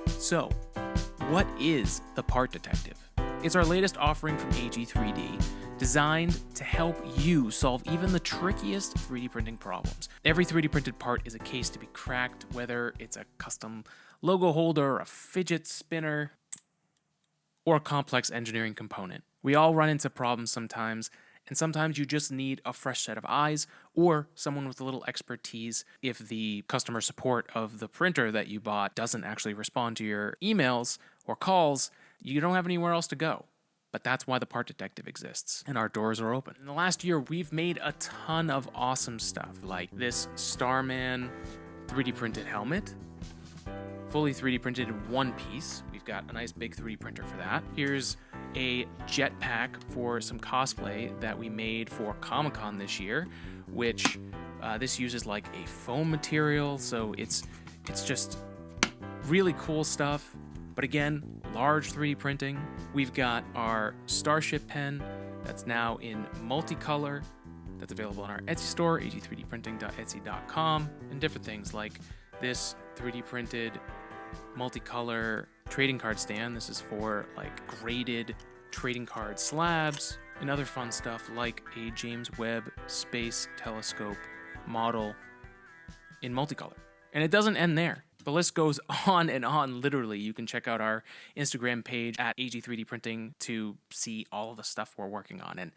So, what is the Part Detective? It's our latest offering from AG3D, designed to help you solve even the trickiest 3D printing problems. Every 3D printed part is a case to be cracked, whether it's a custom logo holder, a fidget spinner, or a complex engineering component. We all run into problems sometimes, and sometimes you just need a fresh set of eyes or someone with a little expertise if the customer support of the printer that you bought doesn't actually respond to your emails or calls. You don't have anywhere else to go. But that's why the Part Detective exists, and our doors are open. In the last year, we've made a ton of awesome stuff, like this Starman 3D printed helmet, fully 3D printed in one piece. We've got a nice big 3D printer for that. Here's a jetpack for some cosplay that we made for Comic-Con this year, which this uses like a foam material, so it's just really cool stuff. But again, large 3D printing. We've got our Starship pen that's now in multicolor. That's available on our Etsy store, ag3dprinting.etsy.com, and different things like this 3D printed multicolor trading card stand. This is for like graded trading card slabs and other fun stuff like a James Webb Space Telescope model in multicolor. And it doesn't end there. The list goes on and on, literally. You can check out our Instagram page at AG3D to see all of the stuff we're working on. And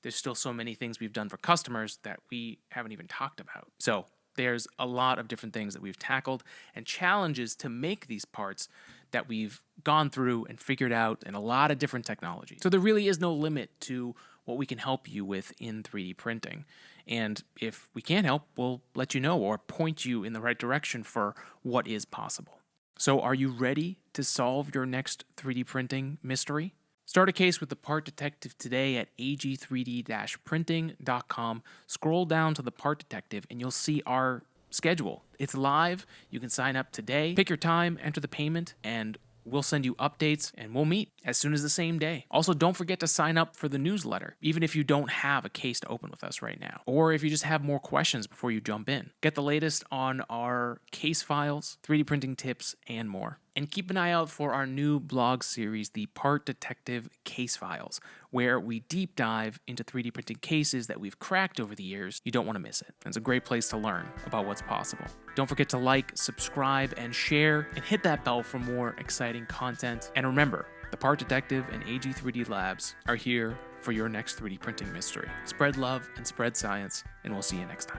there's still so many things we've done for customers that we haven't even talked about. So there's a lot of different things that we've tackled and challenges to make these parts that we've gone through and figured out, and a lot of different technology. So there really is no limit to what we can help you with in 3D printing. And if we can't help, we'll let you know or point you in the right direction for what is possible. So are you ready to solve your next 3D printing mystery? Start a case with the Part Detective today at ag3d-printing.com. Scroll down to the Part Detective and you'll see our schedule. It's live. You can sign up today, pick your time, enter the payment, and we'll send you updates, and we'll meet as soon as the same day. Also, don't forget to sign up for the newsletter, even if you don't have a case to open with us right now, or if you just have more questions before you jump in. Get the latest on our case files, 3D printing tips, and more. And keep an eye out for our new blog series, the Part Detective Case Files, where we deep dive into 3D printing cases that we've cracked over the years. You don't want to miss it. It's a great place to learn about what's possible. Don't forget to like, subscribe, and share, and hit that bell for more exciting content. And remember, the Part Detective and AG3D Labs are here for your next 3D printing mystery. Spread love and spread science, and we'll see you next time.